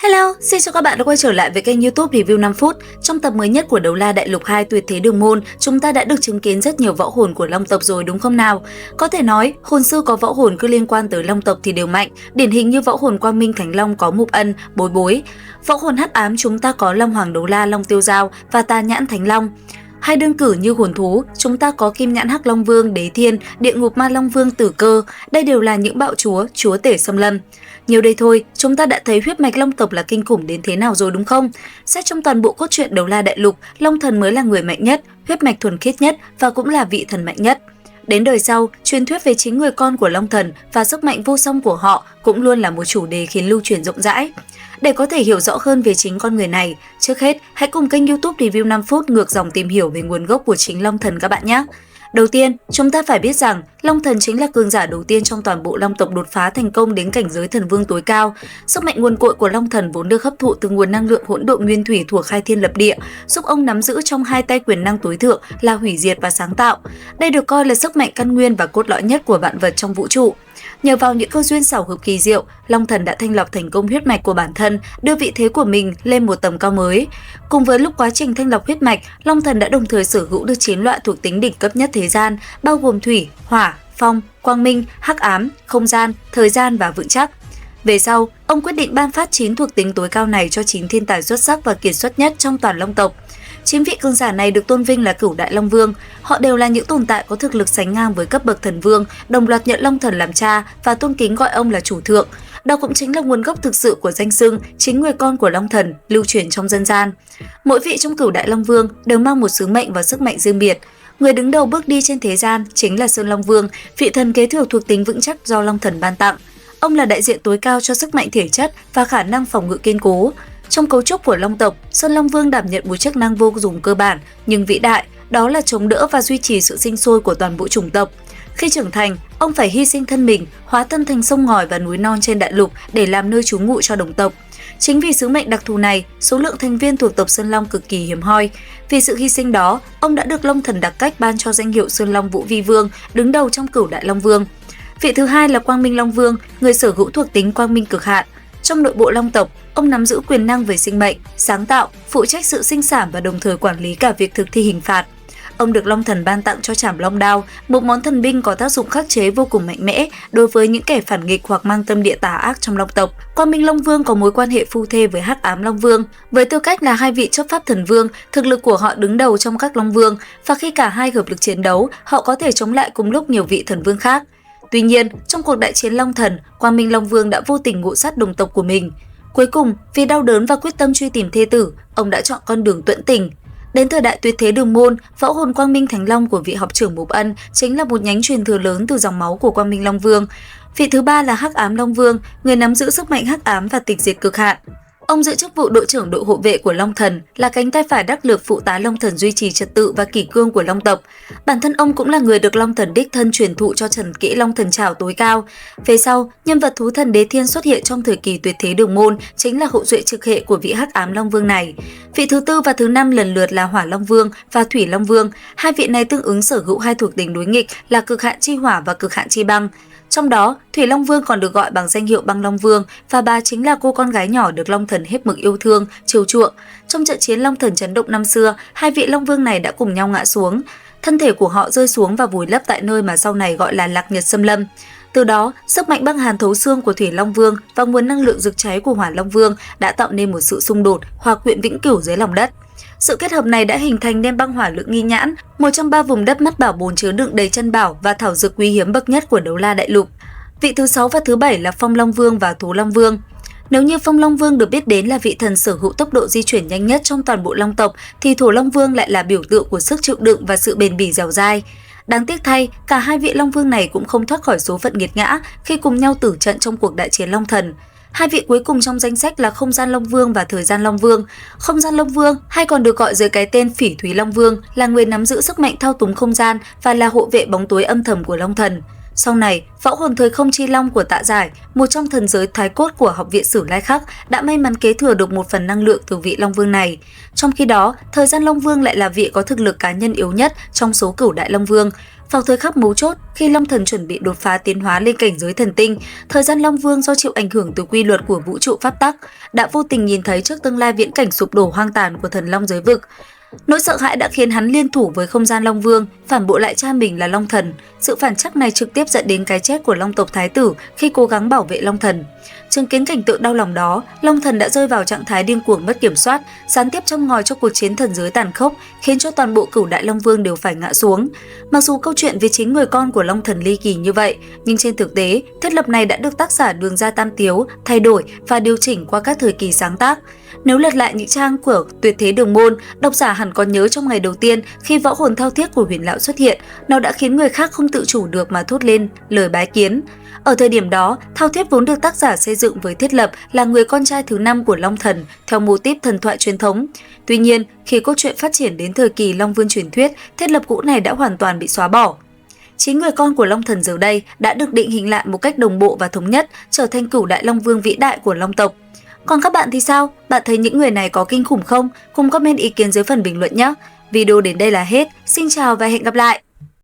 Hello, xin chào các bạn đã quay trở lại với kênh YouTube Review 5 phút. Trong tập mới nhất của Đấu La Đại Lục 2 Tuyệt Thế Đường Môn, chúng ta đã được chứng kiến rất nhiều võ hồn của Long tộc rồi đúng không nào? Có thể nói, hồn sư có võ hồn cứ liên quan tới Long tộc thì đều mạnh, điển hình như võ hồn Quang Minh Thánh Long có Mục Ân, Bối Bối. Võ hồn Hắc Ám chúng ta có Long Hoàng Đấu La, Long Tiêu Dao và Tà Nhãn Thánh Long. Hai đơn cử như hồn thú, chúng ta có Kim Nhãn Hắc Long Vương, Đế Thiên, Địa Ngục Ma Long Vương, Tử Cơ. Đây đều là những bạo chúa, chúa tể xâm lâm. Nhiều đây thôi, chúng ta đã thấy huyết mạch Long tộc là kinh khủng đến thế nào rồi đúng không? Xét trong toàn bộ cốt truyện Đấu La Đại Lục, Long Thần mới là người mạnh nhất, huyết mạch thuần khiết nhất và cũng là vị thần mạnh nhất. Đến đời sau, truyền thuyết về chính người con của Long Thần và sức mạnh vô song của họ cũng luôn là một chủ đề khiến lưu truyền rộng rãi. Để có thể hiểu rõ hơn về chính con người này, trước hết hãy cùng kênh YouTube Review 5 phút ngược dòng tìm hiểu về nguồn gốc của chính Long Thần các bạn nhé. Đầu tiên, chúng ta phải biết rằng Long Thần chính là cường giả đầu tiên trong toàn bộ Long tộc đột phá thành công đến cảnh giới thần vương tối cao. Sức mạnh nguồn cội của Long Thần vốn được hấp thụ từ nguồn năng lượng hỗn độn nguyên thủy thuở khai thiên lập địa, giúp ông nắm giữ trong hai tay quyền năng tối thượng là hủy diệt và sáng tạo. Đây được coi là sức mạnh căn nguyên và cốt lõi nhất của vạn vật trong vũ trụ. Nhờ vào những cơ duyên xảo hợp kỳ diệu, Long Thần đã thanh lọc thành công huyết mạch của bản thân, đưa vị thế của mình lên một tầm cao mới. Cùng với lúc quá trình thanh lọc huyết mạch, Long Thần đã đồng thời sở hữu được 9 loại thuộc tính đỉnh cấp nhất thế gian, bao gồm thủy, hỏa, phong, quang minh, hắc ám, không gian, thời gian và vững chắc. Về sau, ông quyết định ban phát 9 thuộc tính tối cao này cho 9 thiên tài xuất sắc và kiệt xuất nhất trong toàn Long tộc. 9 vị cường giả này được tôn vinh là Cửu Đại Long Vương. Họ đều là những tồn tại có thực lực sánh ngang với cấp bậc thần vương, đồng loạt nhận Long Thần làm cha và tôn kính gọi ông là chủ thượng. Đó cũng chính là nguồn gốc thực sự của danh xưng chính người con của Long Thần lưu truyền trong dân gian. Mỗi vị trong Cửu Đại Long Vương đều mang một sứ mệnh và sức mạnh riêng biệt. Người đứng đầu bước đi trên thế gian chính là Sơn Long Vương, vị thần kế thừa thuộc tính vững chắc do Long Thần ban tặng. Ông là đại diện tối cao cho sức mạnh thể chất và khả năng phòng ngự kiên cố. Trong cấu trúc của Long tộc, Sơn Long Vương đảm nhận một chức năng vô cùng cơ bản nhưng vĩ đại, đó là chống đỡ và duy trì sự sinh sôi của toàn bộ chủng tộc. Khi trưởng thành, ông phải hy sinh thân mình, hóa thân thành sông ngòi và núi non trên đại lục để làm nơi trú ngụ cho đồng tộc. Chính vì sứ mệnh đặc thù này, số lượng thành viên thuộc tộc Sơn Long cực kỳ hiếm hoi. Vì sự hy sinh đó, ông đã được Long Thần đặc cách ban cho danh hiệu Sơn Long Vũ Vi Vương, đứng đầu trong Cửu Đại Long Vương. Vị thứ hai là Quang Minh Long Vương, người sở hữu thuộc tính quang minh cực hạn. Trong nội bộ Long tộc, ông nắm giữ quyền năng về sinh mệnh, sáng tạo, phụ trách sự sinh sản và đồng thời quản lý cả việc thực thi hình phạt. Ông được Long Thần ban tặng cho Trảm Long Đao, một món thần binh có tác dụng khắc chế vô cùng mạnh mẽ đối với những kẻ phản nghịch hoặc mang tâm địa tà ác trong Long tộc. Quang Minh Long Vương có mối quan hệ phu thê với Hắc Ám Long Vương, với tư cách là hai vị chấp pháp thần vương, thực lực của họ đứng đầu trong các Long Vương và khi cả hai hợp lực chiến đấu, họ có thể chống lại cùng lúc nhiều vị thần vương khác. Tuy nhiên, trong cuộc đại chiến Long Thần, Quang Minh Long Vương đã vô tình ngộ sát đồng tộc của mình. Cuối cùng, vì đau đớn và quyết tâm truy tìm thê tử, ông đã chọn con đường tuẫn tình. Đến thời đại Tuyệt Thế Đường Môn, võ hồn Quang Minh Thánh Long của vị học trưởng Mục Ân chính là một nhánh truyền thừa lớn từ dòng máu của Quang Minh Long Vương. Vị thứ ba là Hắc Ám Long Vương, người nắm giữ sức mạnh hắc ám và tịch diệt cực hạn. Ông giữ chức vụ đội trưởng đội hộ vệ của Long Thần, là cánh tay phải đắc lực phụ tá Long Thần duy trì trật tự và kỷ cương của Long tộc. Bản thân ông cũng là người được Long Thần đích thân truyền thụ cho thần kỹ Long Thần Trảo tối cao. Về sau, nhân vật thú thần Đế Thiên xuất hiện trong thời kỳ Tuyệt Thế Đường Môn, chính là hậu duệ trực hệ của vị Hắc Ám Long Vương này. Vị thứ tư và thứ năm lần lượt là Hỏa Long Vương và Thủy Long Vương. Hai vị này tương ứng sở hữu hai thuộc tính đối nghịch là cực hạn chi hỏa và cực hạn chi băng. Trong đó, Thủy Long Vương còn được gọi bằng danh hiệu Băng Long Vương và bà chính là cô con gái nhỏ được Long Thần hết mực yêu thương, chiều chuộng. Trong trận chiến Long Thần chấn động năm xưa, hai vị Long Vương này đã cùng nhau ngã xuống. Thân thể của họ rơi xuống và vùi lấp tại nơi mà sau này gọi là Lạc Nhật Xâm Lâm. Từ đó, sức mạnh băng hàn thấu xương của Thủy Long Vương và nguồn năng lượng rực cháy của Hỏa Long Vương đã tạo nên một sự xung đột, hòa quyện vĩnh cửu dưới lòng đất. Sự kết hợp này đã hình thành nên băng hỏa lượng nghi nhãn, một trong ba vùng đất mắt bảo bồn chứa đựng đầy chân bảo và thảo dược quý hiếm bậc nhất của Đấu La Đại Lục. Vị thứ 6 và thứ 7 là Phong Long Vương và Thú Long Vương. Nếu như Phong Long Vương được biết đến là vị thần sở hữu tốc độ di chuyển nhanh nhất trong toàn bộ Long tộc, thì Thổ Long Vương lại là biểu tượng của sức chịu đựng và sự bền bỉ dẻo dai. Đáng tiếc thay, cả hai vị Long Vương này cũng không thoát khỏi số phận nghiệt ngã khi cùng nhau tử trận trong cuộc đại chiến Long Thần. Hai vị cuối cùng trong danh sách là Không Gian Long Vương và Thời Gian Long Vương. Không Gian Long Vương, hay còn được gọi dưới cái tên Phỉ Thúy Long Vương, là người nắm giữ sức mạnh thao túng không gian và là hộ vệ bóng tối âm thầm của Long Thần. Sau này, võ hồn thời không chi long của Tạ Giải, một trong thần giới thái cốt của Học viện Sử Lai Khắc, đã may mắn kế thừa được một phần năng lượng từ vị Long Vương này. Trong khi đó, thời gian Long Vương lại là vị có thực lực cá nhân yếu nhất trong số cửu đại Long Vương. Vào thời khắc mấu chốt, khi Long Thần chuẩn bị đột phá tiến hóa lên cảnh giới thần tinh, thời gian Long Vương do chịu ảnh hưởng từ quy luật của vũ trụ pháp tắc, đã vô tình nhìn thấy trước tương lai viễn cảnh sụp đổ hoang tàn của thần Long giới vực. Nỗi sợ hãi đã khiến hắn liên thủ với không gian Long Vương, phản bội lại cha mình là Long Thần. Sự phản trắc này trực tiếp dẫn đến cái chết của Long tộc Thái tử khi cố gắng bảo vệ Long Thần. Chứng kiến cảnh tượng đau lòng đó, Long Thần đã rơi vào trạng thái điên cuồng mất kiểm soát, gián tiếp châm ngòi cho cuộc chiến thần giới tàn khốc, khiến cho toàn bộ cửu đại Long Vương đều phải ngã xuống. Mặc dù câu chuyện về chính người con của Long Thần ly kỳ như vậy, nhưng trên thực tế, thiết lập này đã được tác giả Đường Ra Tam Tiếu thay đổi và điều chỉnh qua các thời kỳ sáng tác. Nếu lật lại những trang của Tuyệt Thế Đường Môn, độc giả hẳn còn nhớ trong ngày đầu tiên khi võ hồn thao thiết của Huyền Lão xuất hiện, nó đã khiến người khác không tự chủ được mà thốt lên lời bái kiến. Ở thời điểm đó, thao thiết vốn được tác giả xây dựng với thiết lập là người con trai thứ 5 của Long Thần theo mô típ thần thoại truyền thống. Tuy nhiên, khi cốt truyện phát triển đến thời kỳ Long Vương truyền thuyết, thiết lập cũ này đã hoàn toàn bị xóa bỏ. Chính người con của Long Thần giờ đây đã được định hình lại một cách đồng bộ và thống nhất, trở thành cửu đại Long Vương vĩ đại của Long tộc. Còn các bạn thì sao? Bạn thấy những người này có kinh khủng không? Cùng comment ý kiến dưới phần bình luận nhé! Video đến đây là hết. Xin chào và hẹn gặp lại!